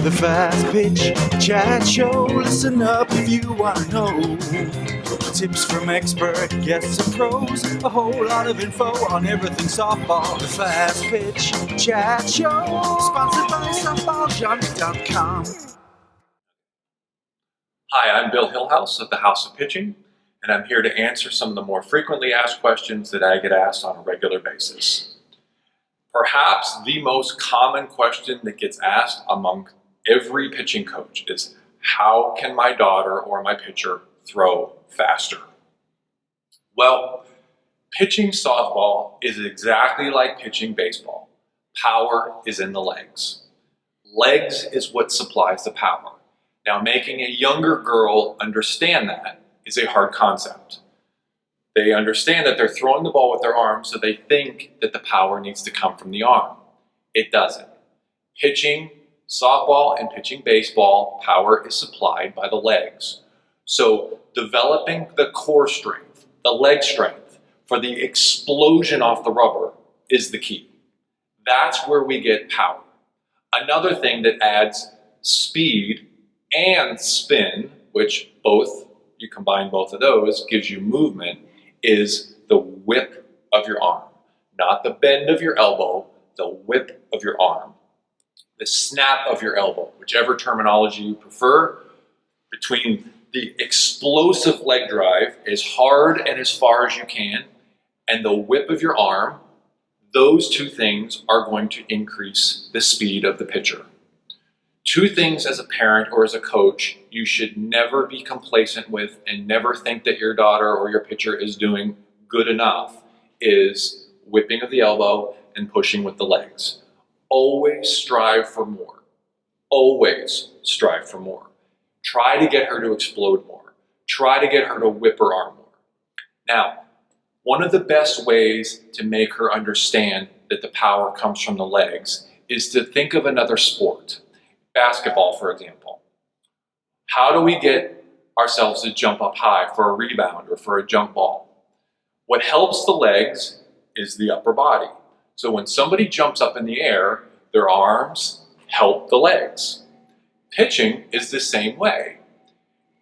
The Fast Pitch Chat Show. Listen up if you want to know. Tips from expert guests and pros. A whole lot of info on everything softball. The Fast Pitch Chat Show. Sponsored by softballjohnny.com. Hi, I'm Bill Hillhouse of the House of Pitching, and I'm here to answer some of the more frequently asked questions that I get asked on a regular basis. Perhaps the most common question that gets asked among every pitching coach is, how can my daughter or my pitcher throw faster? Well, pitching softball is exactly like pitching baseball. Power is in the legs. Legs is what supplies the power. Now, making a younger girl understand that is a hard concept. They understand that they're throwing the ball with their arms, so they think that the power needs to come from the arm. It doesn't. Pitching softball and pitching baseball, power is supplied by the legs. So developing the core strength, the leg strength, for the explosion off the rubber is the key. That's where we get power. Another thing that adds speed and spin, which you combine both of those, gives you movement, is the whip of your arm. Not the bend of your elbow, the whip of your arm. The snap of your elbow, whichever terminology you prefer, between the explosive leg drive as hard and as far as you can, and the whip of your arm, those two things are going to increase the speed of the pitcher. Two things as a parent or as a coach you should never be complacent with and never think that your daughter or your pitcher is doing good enough is whipping of the elbow and pushing with the legs. Always strive for more. Always strive for more. Try to get her to explode more. Try to get her to whip her arm more. Now, one of the best ways to make her understand that the power comes from the legs is to think of another sport. Basketball, for example. How do we get ourselves to jump up high for a rebound or for a jump ball? What helps the legs is the upper body. So when somebody jumps up in the air, their arms help the legs. Pitching is the same way.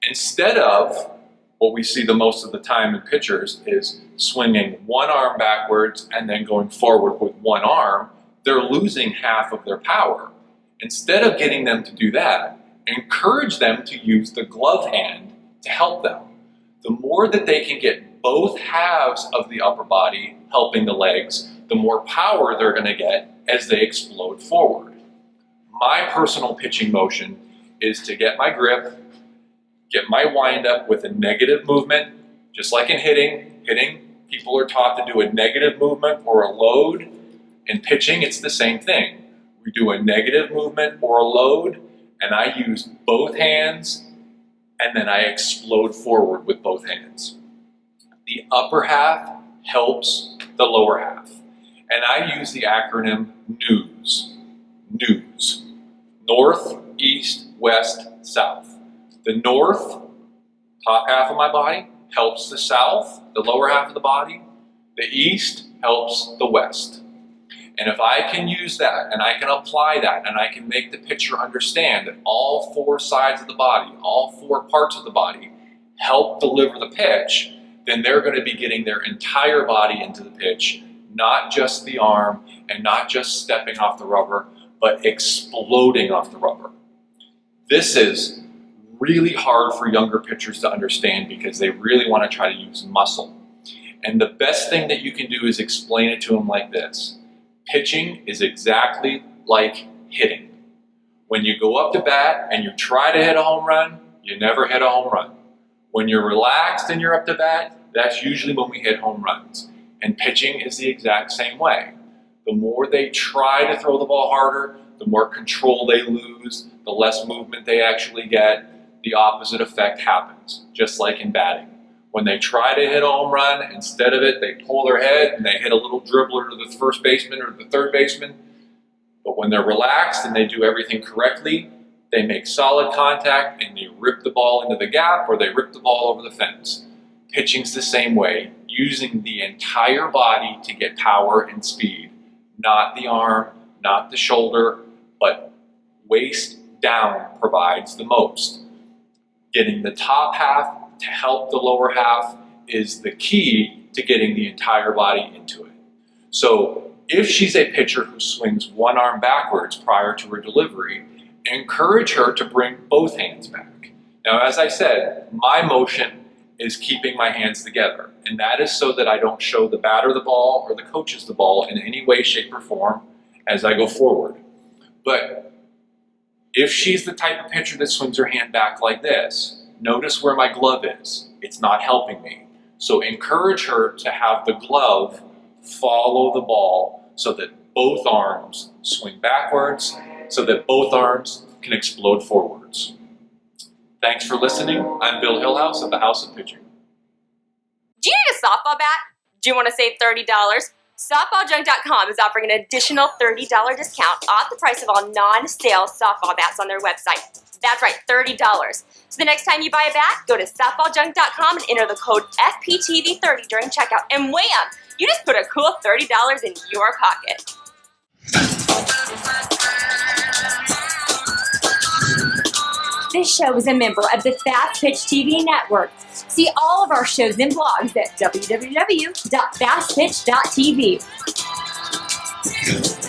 Instead of what we see the most of the time in pitchers is swinging one arm backwards and then going forward with one arm, they're losing half of their power. Instead of getting them to do that, encourage them to use the glove hand to help them. The more that they can get both halves of the upper body helping the legs, the more power they're going to get as they explode forward. My personal pitching motion is to get my grip, get my windup with a negative movement, just like in hitting. People are taught to do a negative movement or a load. In pitching, it's the same thing. We do a negative movement or a load, and I use both hands, and then I explode forward with both hands. The upper half helps the lower half, and I use the acronym NEWS. NEWS. North, East, West, South. The north, top half of my body, helps the south, the lower half of the body. The east helps the west. And if I can use that, and I can apply that, and I can make the pitcher understand that all four sides of the body, all four parts of the body help deliver the pitch, then they're going to be getting their entire body into the pitch, not just the arm and not just stepping off the rubber, but exploding off the rubber. This is really hard for younger pitchers to understand because they really want to try to use muscle. And the best thing that you can do is explain it to them like this. Pitching is exactly like hitting. When you go up to bat and you try to hit a home run, you never hit a home run. When you're relaxed and you're up to bat, that's usually when we hit home runs. And pitching is the exact same way. The more they try to throw the ball harder, the more control they lose, the less movement they actually get, the opposite effect happens, just like in batting. When they try to hit a home run, instead of it, they pull their head and they hit a little dribbler to the first baseman or the third baseman. But when they're relaxed and they do everything correctly, they make solid contact and they rip the ball into the gap or they rip the ball over the fence. Pitching's the same way, using the entire body to get power and speed. Not the arm, not the shoulder, but waist down provides the most. Getting the top half to help the lower half is the key to getting the entire body into it. So if she's a pitcher who swings one arm backwards prior to her delivery, encourage her to bring both hands back. Now, as I said, my motion is keeping my hands together, and that is so that I don't show the batter the ball or the coaches the ball in any way, shape, or form as I go forward. But if she's the type of pitcher that swings her hand back like this, notice where my glove is. It's not helping me. So encourage her to have the glove follow the ball so that both arms swing backwards, so that both arms can explode forwards. Thanks for listening. I'm Bill Hillhouse of the House of Pitching. Do you need a softball bat? Do you want to save $30? SoftballJunk.com is offering an additional $30 discount off the price of all non-sale softball bats on their website. That's right, $30. So the next time you buy a bat, go to SoftballJunk.com and enter the code FPTV30 during checkout. And wham! You just put a cool $30 in your pocket. This show is a member of the Fastpitch TV network. See all of our shows and blogs at www.fastpitch.tv.